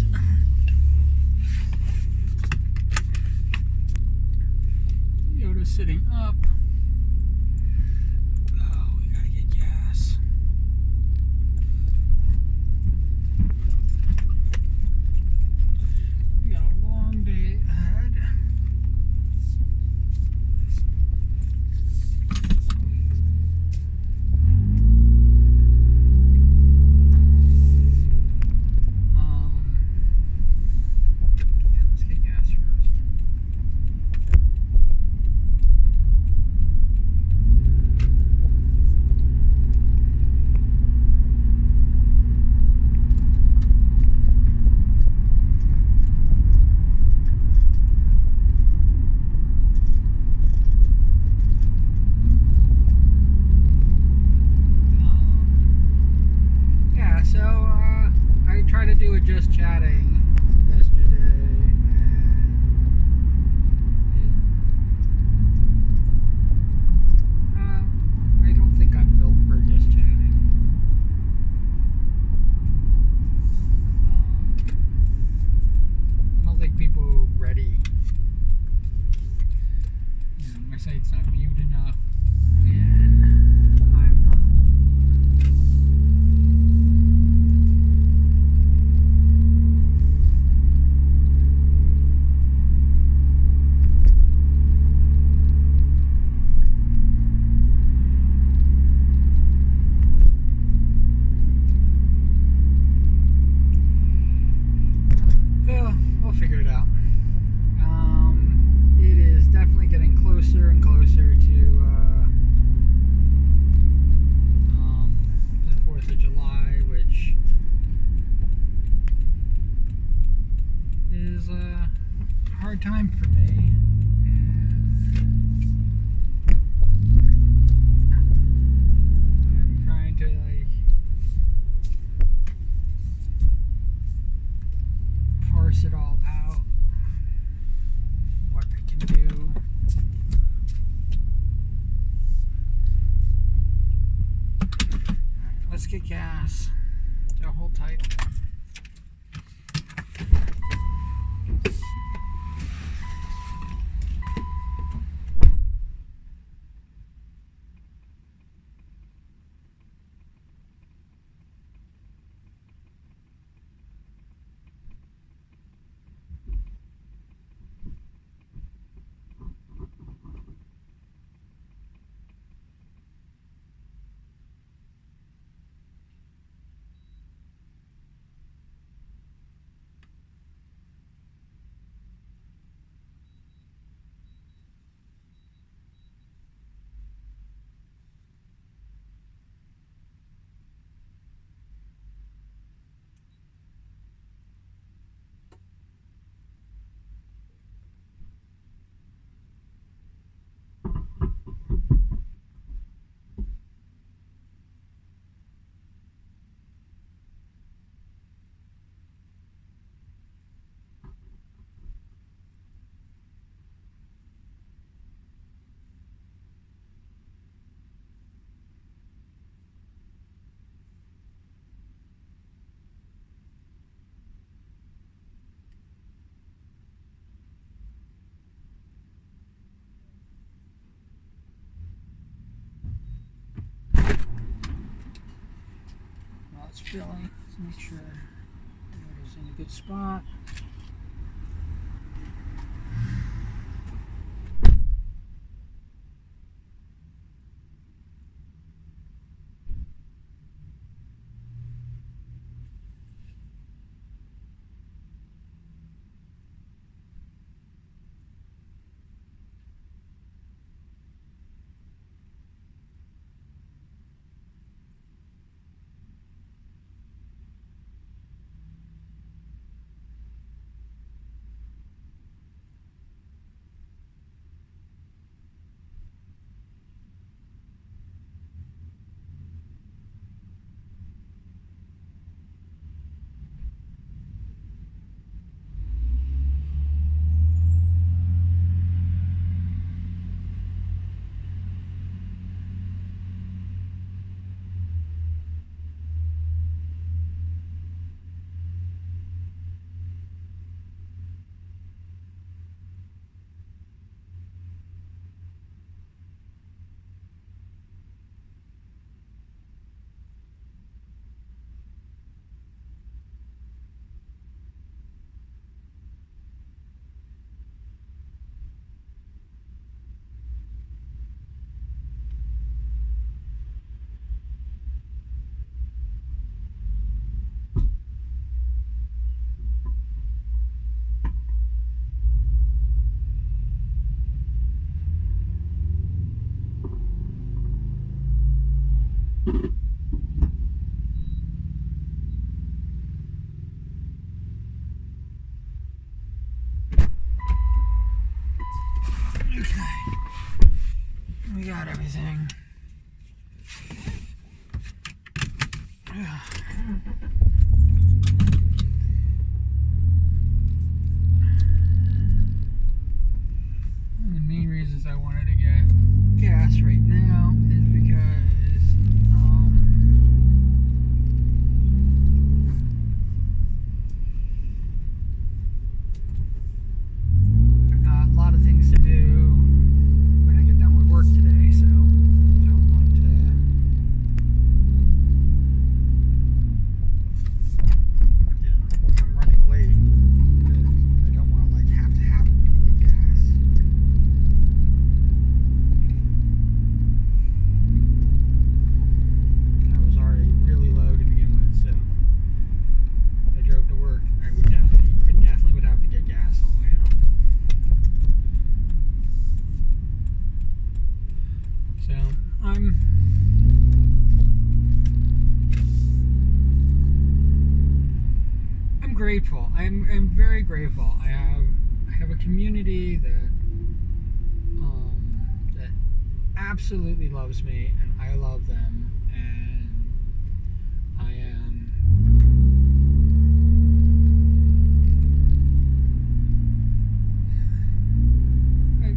gas. Yoda's sitting up. Oh, we gotta get gas. We got a long day ahead. Let's get gas first. I tried to do it just chatting yesterday, and I don't think I'm built for just chatting. I don't think people are ready. My site's not viewed enough, and I'm not. We'll figure it out. It is definitely getting closer and closer to the 4th of July, which is a hard time for me. I'm trying to parse it all out, what I can do. Let's get gas. So hold tight. It's filling. Let's make sure it's in a good spot. Okay. We got everything. One of the main reasons I wanted to get gas right now is because I've got a lot of things to do when I get done with work today, so don't want to. If I'm running late, I don't want to have the gas. I was already really low to begin with, so if I drove to work, I definitely would have to get gas on the way home. So I'm grateful. I'm very grateful. I have a community that that absolutely loves me, and I love them, and I am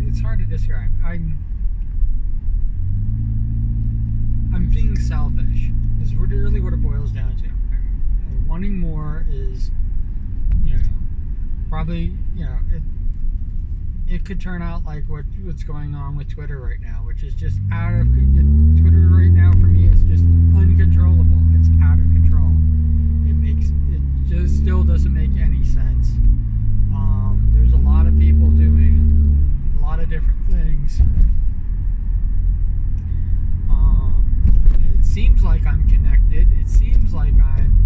it's hard to describe. I'm being selfish is really what it boils down to. Wanting more is, probably, it could turn out like what's going on with Twitter right now, which is just Twitter right now for me is just uncontrollable. It's out of control. It just still doesn't make any sense. There's a lot of people doing a lot of different things. It seems like I'm connected. It seems like I'm,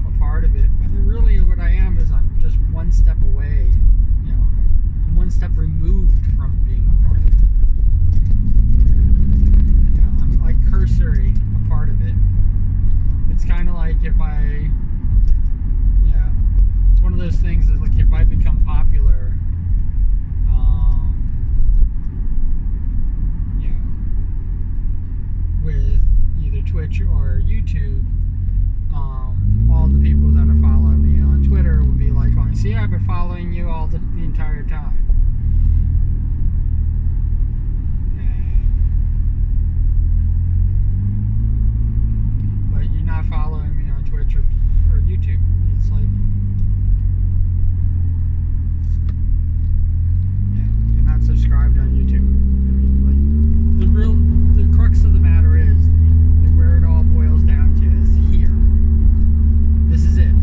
a part of it. But really what I am is I'm just one step away. I'm one step removed from being a part of it. I'm like cursory a part of it. It's kind of like if it's one of those things that like if I become popular, with either Twitch or YouTube, all the people that are following me on Twitter would be like, "Oh, see, I've been following you all the entire time." But you're not following me on Twitch or YouTube. It's like, you're not subscribed on YouTube. I mean, the crux of the matter is where it all boils down to is here. This is it.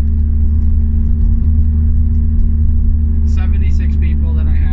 76 people that I have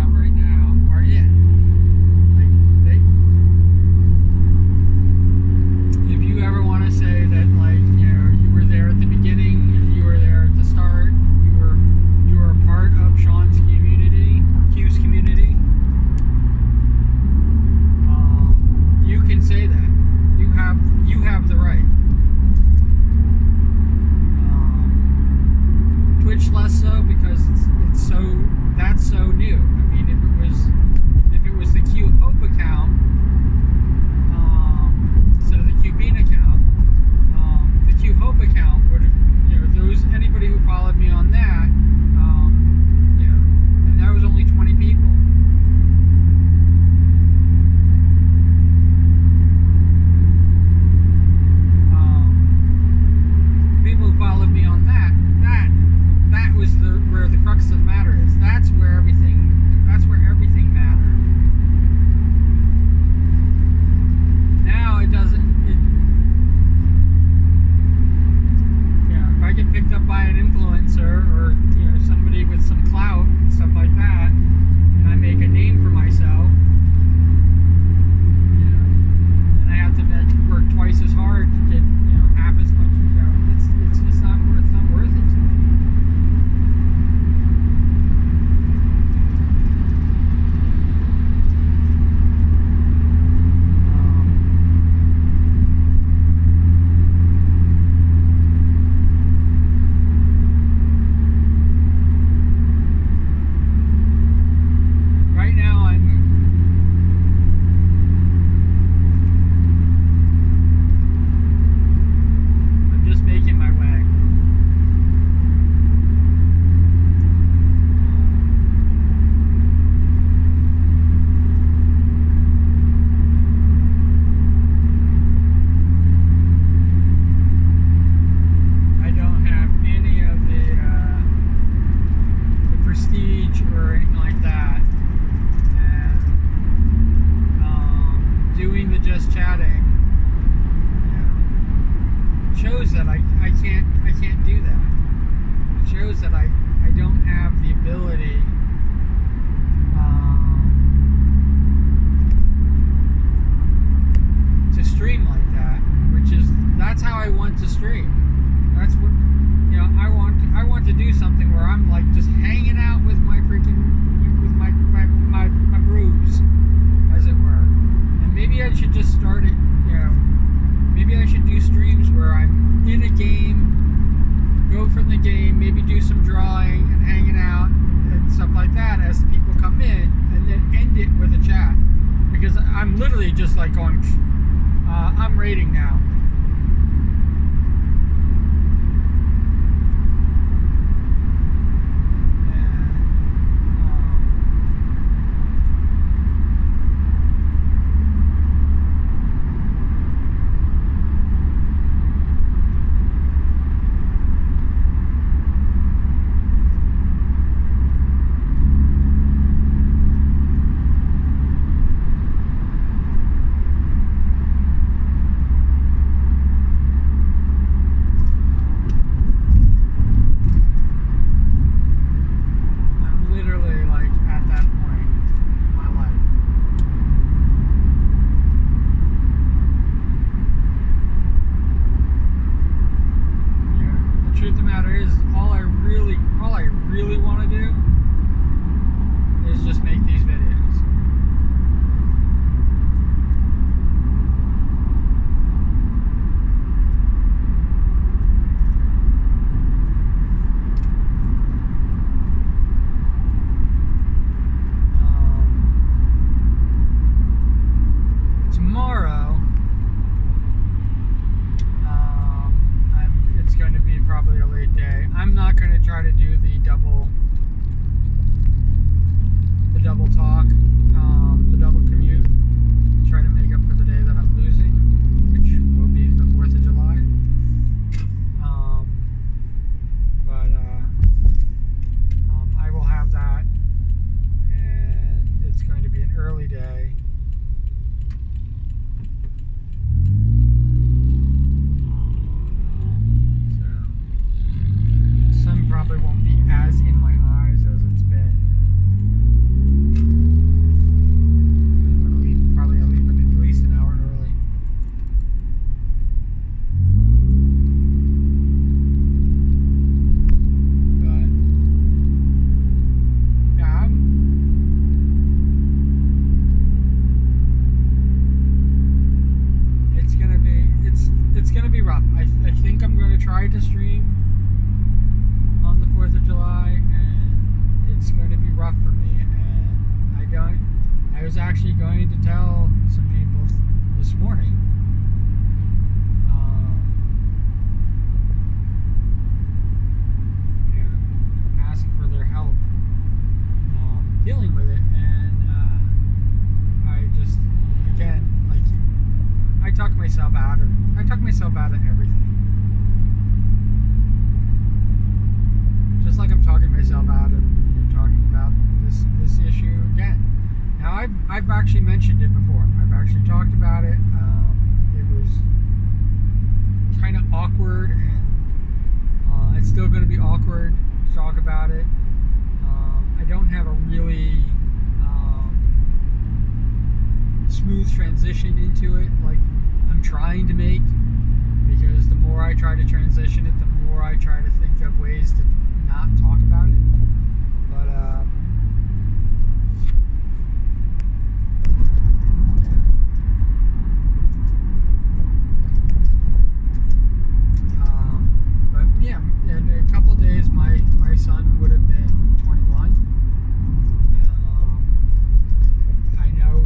shows that I can't do that. It shows that I don't have the ability to stream like that, that's how I want to stream. That's what, I want to do something where I'm like just hanging out with my brews, as it were. And maybe I should just start it, maybe I should do streams where I'm in a game, go from the game, maybe do some drawing and hanging out and stuff like that as people come in, and then end it with a chat. Because I'm literally just like going, I'm raiding now. Double talk, the double commute, try to make up for the day that I'm losing, which will be the 4th of July. I will have that, and it's going to be an early day. So, sun probably won't be as in my eyes as it's been. Probably at least an hour early. But yeah, it's gonna be rough. I think I'm gonna try to stream on the 4th of July, and it's going to be rough for me. And I was actually going to tell some people this morning, ask for their help dealing with it. And I just, again, like, I talk myself out of everything. Just like I'm talking myself out of talking about this issue again. Now, I've actually mentioned it before. I've actually talked about it. It was kind of awkward, and it's still going to be awkward to talk about it. I don't have a really smooth transition into it like I'm trying to make, because the more I try to transition it, the more I try to think of ways to not talk about it. But yeah, in a couple of days my son would have been 21. I know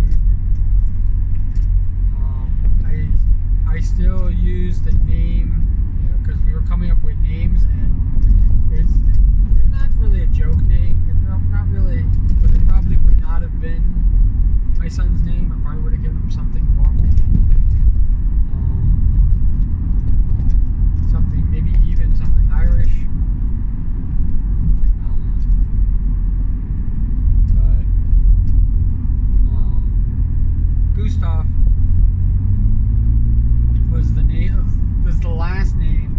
I still use the name, because we were coming up with names, and it's not really a joke name. It's not really, but it probably would not have been my son's name. I probably would have given him something normal. Maybe even something Irish. Gustav was the last name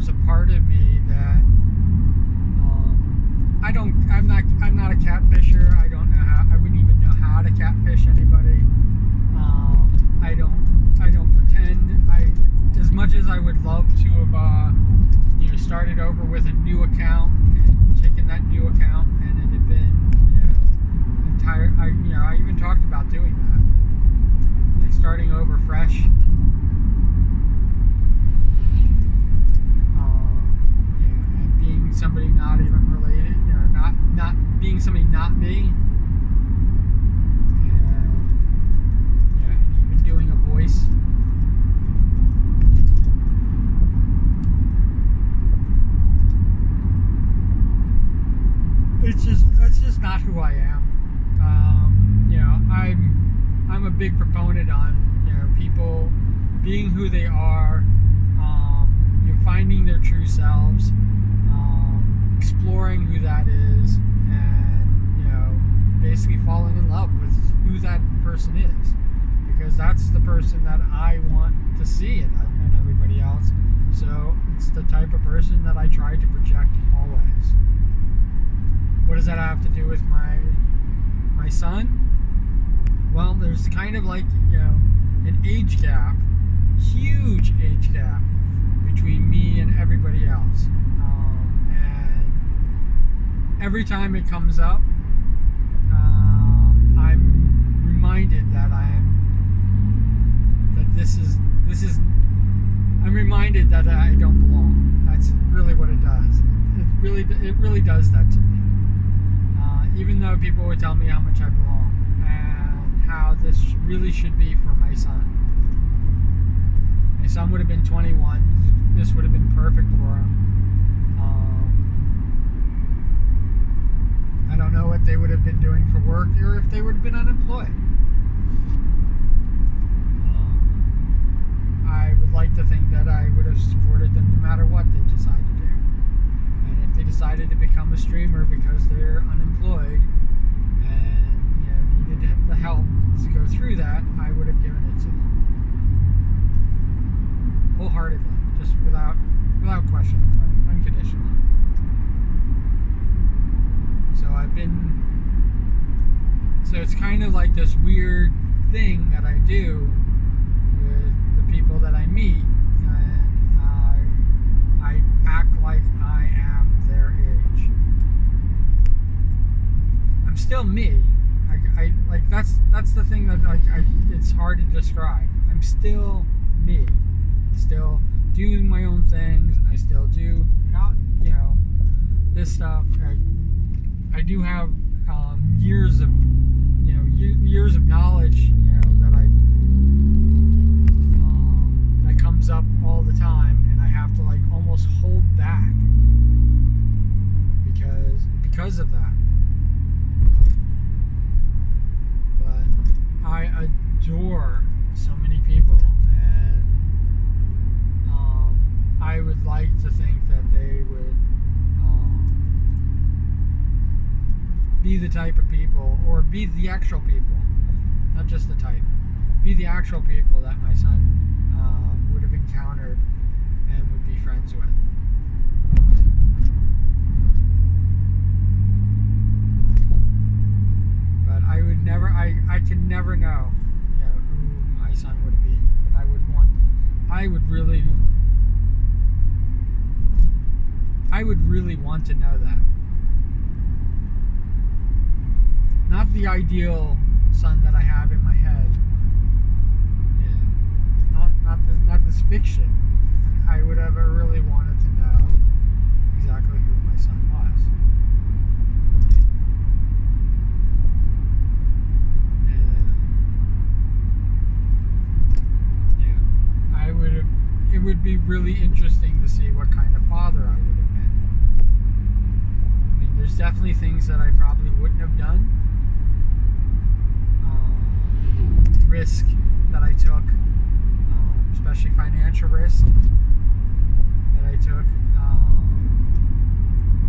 there's a part of me that I'm not a catfisher. I don't know how. I wouldn't even know how to catfish anybody. I don't pretend. As much as I would love to have, started over with a new account and taken that new account, and it had been, entire. I even talked about doing that, like starting over fresh. And being somebody not even related, not being somebody not me. And even doing a voice. That's just not who I am. I'm a big proponent on people being who they are, finding their true selves, exploring who that is, and basically falling in love with who that person is, because that's the person that I want to see in everybody else. So it's the type of person that I try to project always. What does that have to do with my son? Well, there's kind of like an age gap, huge age gap between me and everybody else, and every time it comes up, I'm reminded that I'm reminded that I don't belong. That's really what it does. It really does that to me. Even though people would tell me how much I belong and how this really should be for my son. My son would have been 21. This would have been perfect for him. I don't know what they would have been doing for work, or if they would have been unemployed. I would like to think that I would have supported them no matter what they decide to do. And if they decided to become a streamer because they're unemployed and needed the help to go through that, I would have given it to them wholeheartedly, just without question, unconditionally. So it's kind of like this weird thing that I do with the people that I meet, and I act like I am their age. I'm still me. That's the thing that it's hard to describe. I'm still me. Still doing my own things. I still do this stuff. I do have years of knowledge that comes up all the time, and I have to almost hold back because of that. But I adore so many people, and I would like to think that they would be the type of people, or be the actual people, not just the type, be the actual people that my son would have encountered and would be friends with. But I can never know, who my son would be. And I would really want to know that. Not the ideal son that I have in my head. Not this fiction. I would have really wanted to know exactly who my son was. It would be really interesting to see what kind of father I would have been. I mean, there's definitely things that I probably wouldn't have done. Risk that I took, especially financial risk that I took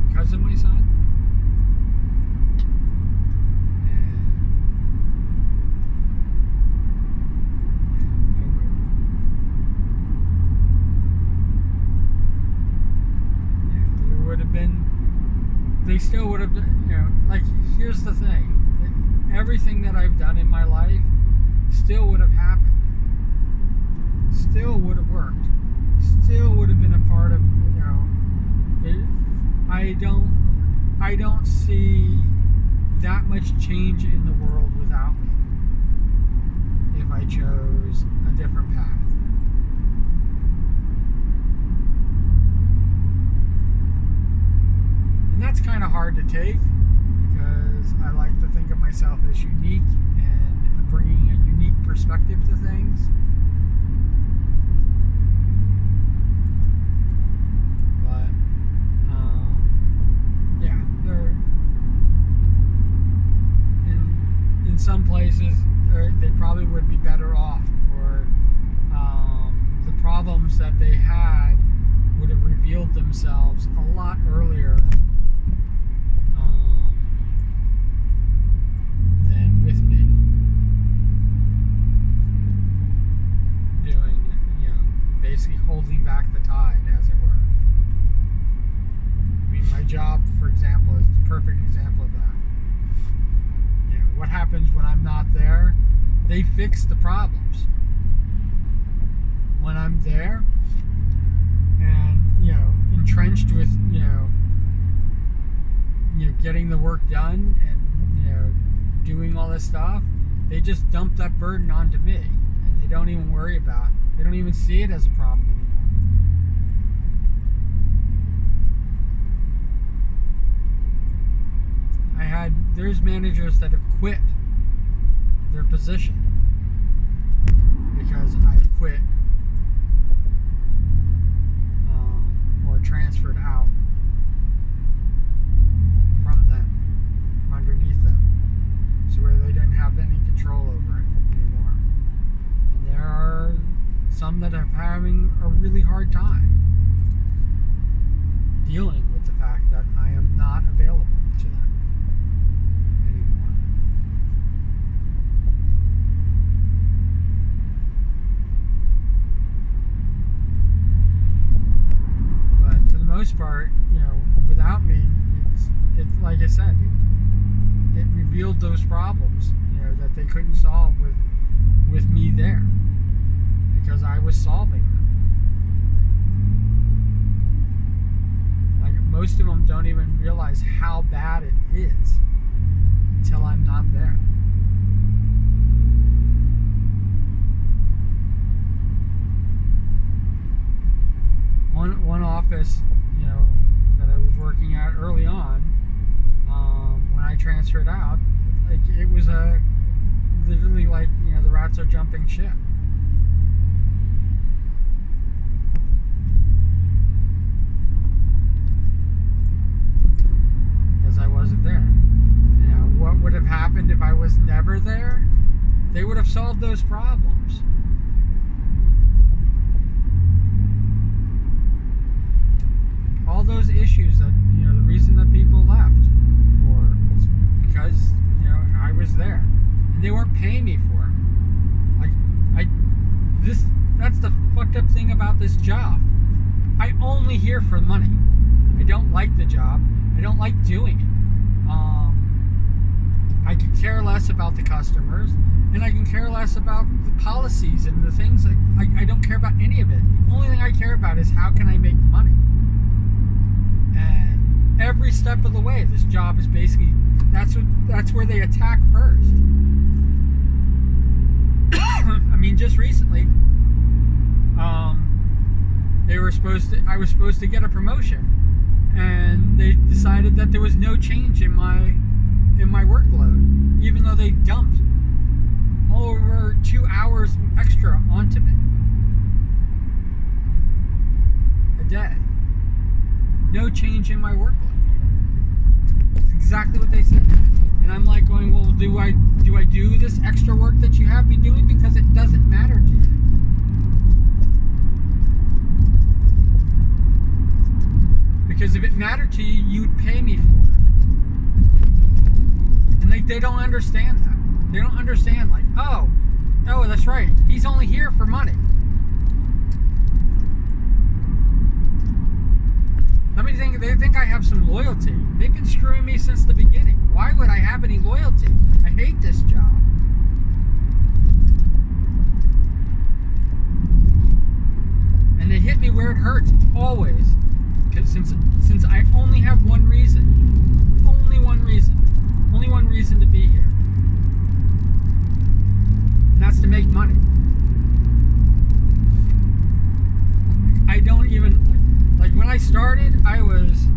because of my son. like, here's the thing. Everything that I've done in my life still would have happened. Still would have worked. Still would have been a part of, I don't see that much change in the world without me if I chose a different path. And that's kind of hard to take because I like to think of myself as unique and bringing a unique perspective to things. But, yeah, in some places they probably would be better off, or the problems that they had would have revealed themselves a lot earlier than with me doing, basically holding back the tide, as it were. I mean, my job, for example, is the perfect example of that. What happens when I'm not there? They fix the problems. When I'm there and, entrenched with, getting the work done and, doing all this stuff, they just dump that burden onto me and they don't even worry about it. They don't even see it as a problem anymore. There's managers that have quit their position because I quit or transferred out from them, from underneath them, so where they didn't have any control over it anymore. And there are some that are having a really hard time dealing with the fact that I am not available to them. Most part, without me, it's like I said, it revealed those problems, that they couldn't solve with me there, because I was solving them. Like, most of them don't even realize how bad it is until I'm not there. One office, that I was working at early on, when I transferred out, like, it was literally like, the rats are jumping ship. Because I wasn't there. What would have happened if I was never there? They would have solved those problems. All those issues that, the reason that people left for is because, I was there. And they weren't paying me for it. That's the fucked up thing about this job. I only here for money. I don't like the job. I don't like doing it. I could care less about the customers, and I can care less about the policies and the things. I don't care about any of it. The only thing I care about is how can I make money. And every step of the way, this job is basically, that's where they attack first. I mean, just recently, I was supposed to get a promotion, and they decided that there was no change in my workload, even though they dumped over 2 hours extra onto me a day. No change in my workload. That's exactly what they said. And I'm like going, well, do I do this extra work that you have me doing? Because it doesn't matter to you. Because if it mattered to you, you'd pay me for it. And they don't understand that. They don't understand, like, oh, that's right. He's only here for money. How many think they think I have some loyalty? They've been screwing me since the beginning. Why would I have any loyalty? I hate this job. And they hit me where it hurts, always. Because since I only have one reason. Only one reason. Only one reason to be here. And that's to make money. I don't even, like when I started, I was,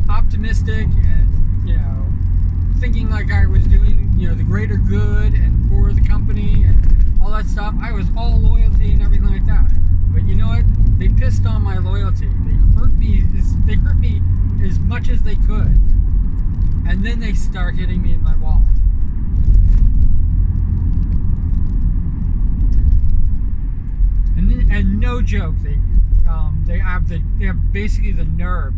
optimistic and, thinking like I was doing, the greater good and for the company and all that stuff. I was all loyalty and everything like that. But you know what? They pissed on my loyalty. They hurt me as much as they could. And then they start hitting me in my wallet. And no joke, they have basically the nerve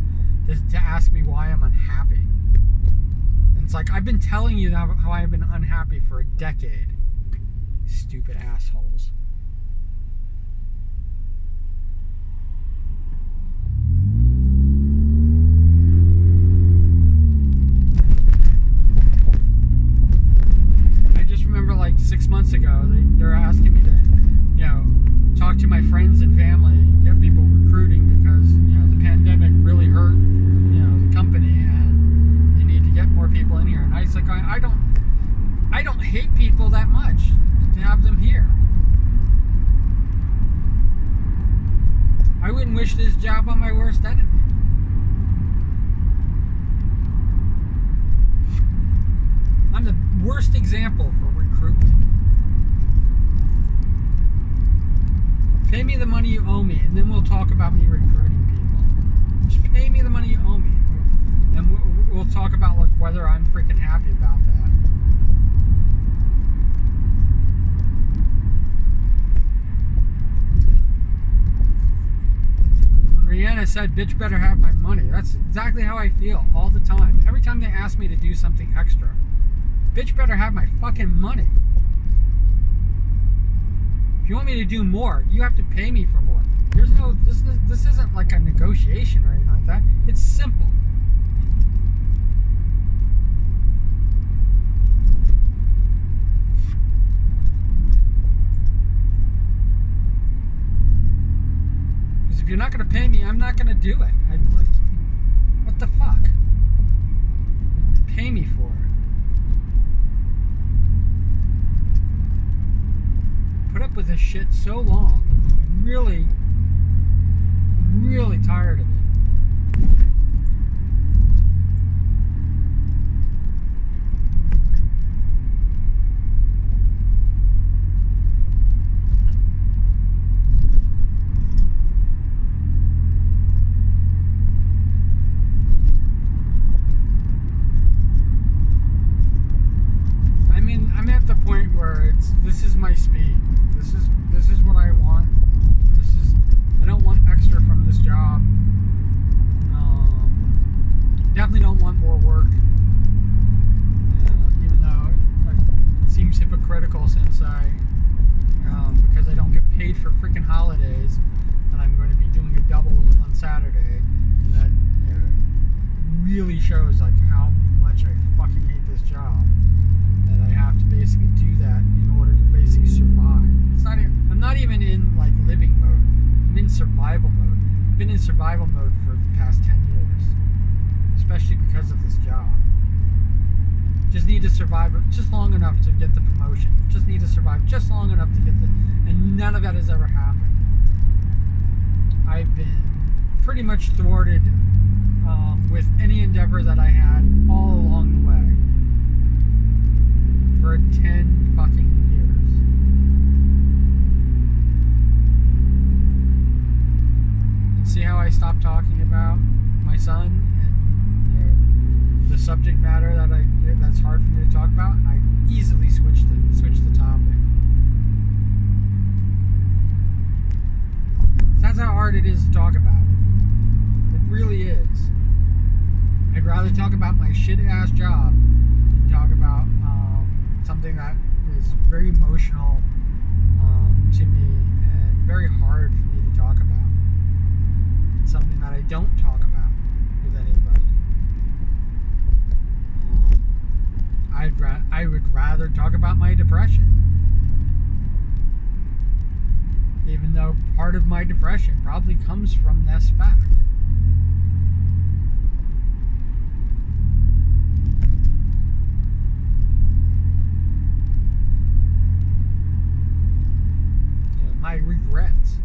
to ask me why I'm unhappy. And it's like, I've been telling you how I've been unhappy for a decade. Stupid assholes. I just remember like 6 months ago, they're asking me to, talk to my friends and family, get people recruiting because, the pandemic really hurt, the company and they need to get more people in here. And I was like, I don't hate people that much to have them here. I wouldn't wish this job on my worst enemy. I'm the worst example for recruitment. Pay me the money you owe me, and then we'll talk about me recruiting people. Just pay me the money you owe me, and we'll talk about like whether I'm freaking happy about that. When Rihanna said, "Bitch better have my money," that's exactly how I feel all the time. Every time they ask me to do something extra, bitch better have my fucking money. If you want me to do more, you have to pay me for more. This isn't like a negotiation or anything like that. It's simple. Because if you're not going to pay me, I'm not going to do it. What the fuck? Pay me for it. Put up with this shit so long. I'm really, really tired of it. I mean, I'm at the point where this is my speed. This is what I want. I don't want extra from this job. Definitely don't want more work. Even though it seems hypocritical since because I don't get paid for freaking holidays, and I'm going to be doing a double on Saturday, and that really shows like how much I fucking hate this job. That I have to basically do that in order to basically survive. I'm not even in like living mode. I'm in survival mode. I've been in survival mode for the past 10 years. Especially because of this job. Just need to survive just long enough to get the promotion. Just need to survive just long enough to get and none of that has ever happened. I've been pretty much thwarted with any endeavor that I had all along the way. For 10 fucking years. And see how I stopped talking about my son and the subject matter that's hard for me to talk about, and I easily switched the topic. So that's how hard it is to talk about it. It really is. I'd rather talk about my shit-ass job than talk about something that is very emotional to me and very hard for me to talk about. something that I don't talk about with anybody. I would rather talk about my depression, even though part of my depression probably comes from this fact. My regrets,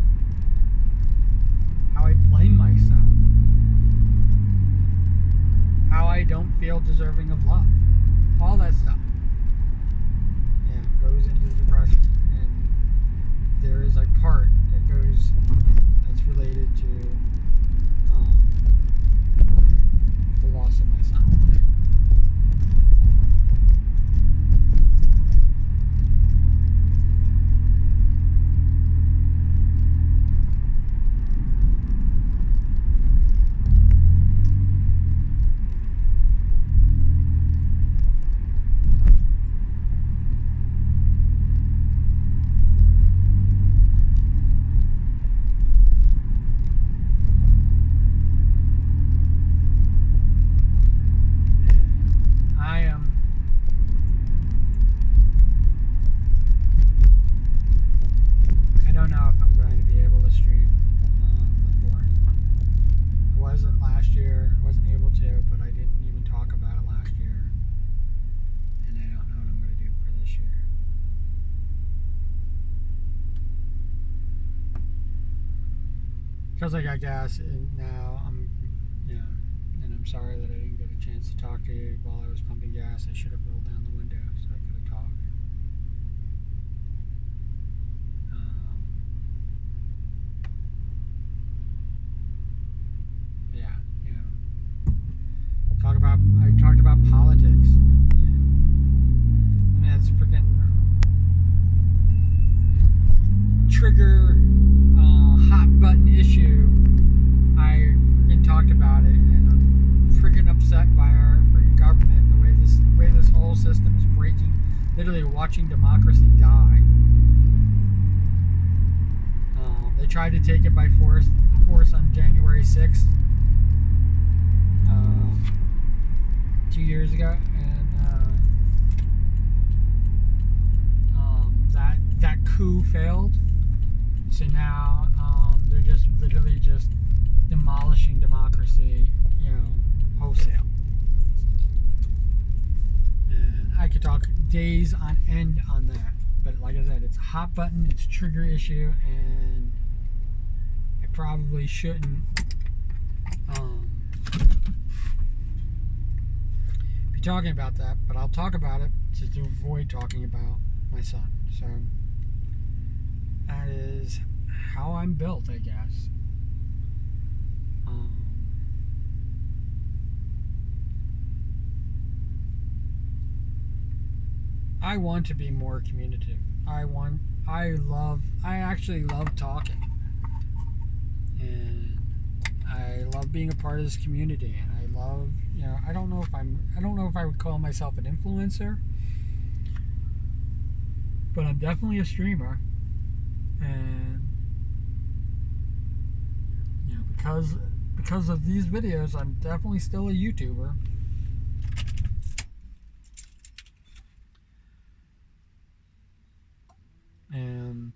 how I blame myself, how I don't feel deserving of love, all that stuff goes into the depression. And there is a part that's related to the loss of my son. Because I got gas, and now and I'm sorry that I didn't get a chance to talk to you while I was pumping gas. I should have rolled down the window so I could have talked. I talked about politics. And that's freaking trigger hot button issue. I freaking talked about it, and I'm freaking upset by our freaking government, the way this whole system is breaking, literally watching democracy die. They tried to take it by force on January 6th, 2 years ago, and that coup failed. So now they're just literally just demolishing democracy, wholesale. And I could talk days on end on that, but like I said, it's a hot button, it's a trigger issue, and I probably shouldn't be talking about that, but I'll talk about it to avoid talking about my son. So that is how I'm built, I guess. I want to be more communicative. I actually love talking, and I love being a part of this community, and I love, I don't know if I would call myself an influencer, but I'm definitely a streamer. And because of these videos, I'm definitely still a YouTuber. And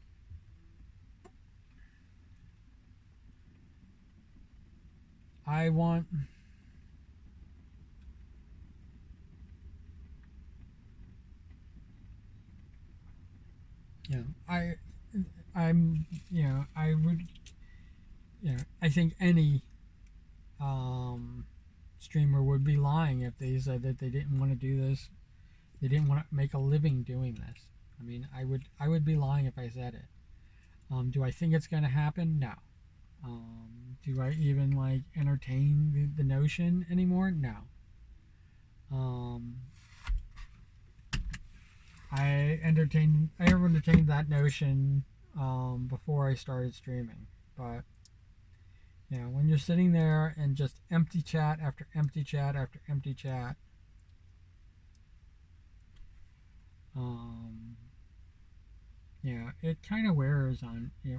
I want I think any streamer would be lying if they said that they didn't want to do this. They didn't want to make a living doing this. I mean, I would be lying if I said it. Do I think it's going to happen? No. Do I even entertain the notion anymore? No. I entertained that notion before I started streaming, but when you're sitting there and just empty chat after empty chat after empty chat, it kind of wears on me,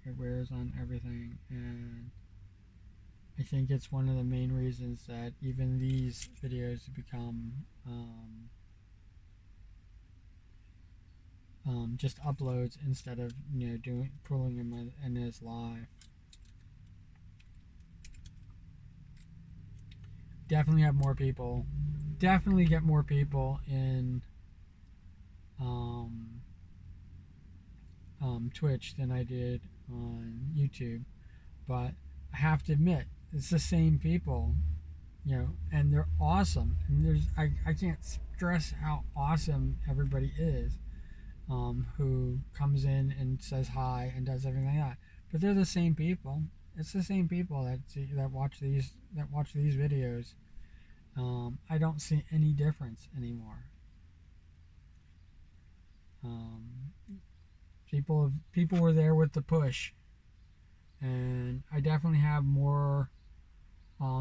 it wears on everything, and I think it's one of the main reasons that even these videos have become just uploads instead of pulling them in as live. Definitely have more people. Definitely get more people in Twitch than I did on YouTube, but I have to admit it's the same people, and they're awesome. And I can't stress how awesome everybody is, who comes in and says hi and does everything like that. But they're the same people. It's the same people that watch these videos. I don't see any difference anymore. Um, people were there with the push, and I definitely have more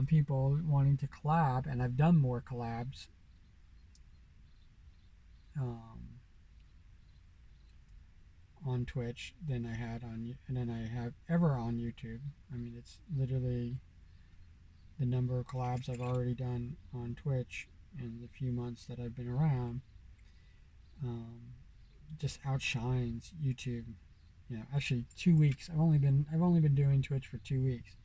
people wanting to collab, and I've done more collabs um, on Twitch than I have ever on YouTube. I mean, it's literally the number of collabs I've already done on Twitch in the few months that I've been around um, just outshines YouTube. Actually, 2 weeks. I've only been doing Twitch for 2 weeks.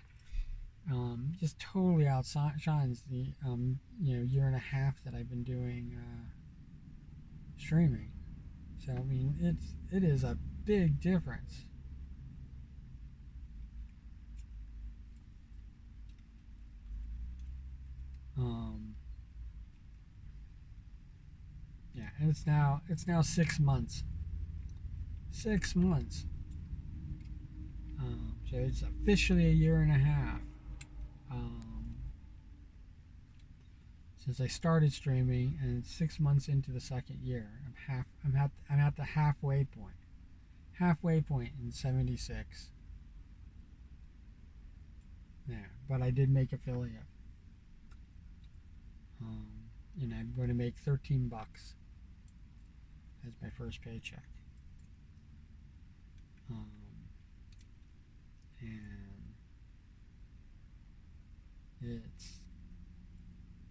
Just totally outshines the year and a half that I've been doing streaming. So I mean, it is a big difference. Um, yeah, and it's now 6 months. 6 months. So it's officially a year and a half since I started streaming, and it's 6 months into the second year. I'm at the halfway point. Halfway point in 76. Yeah, but I did make affiliate. I'm going to make $13 as my first paycheck. And it's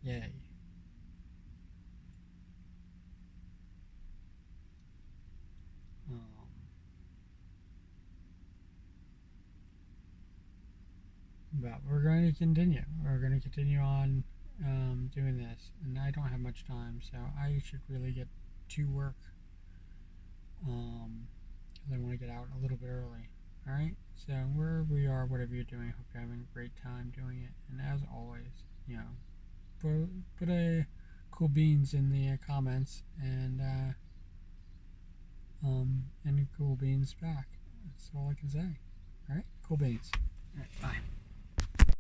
yay. But we're going to continue. We're going to continue on doing this, and I don't have much time, so I should really get to work. Because I want to get out a little bit early. All right. So wherever we are, whatever you're doing, I hope you're having a great time doing it. And as always, put a cool beans in the comments, and any cool beans back. That's all I can say. All right. Cool beans. All right. Bye.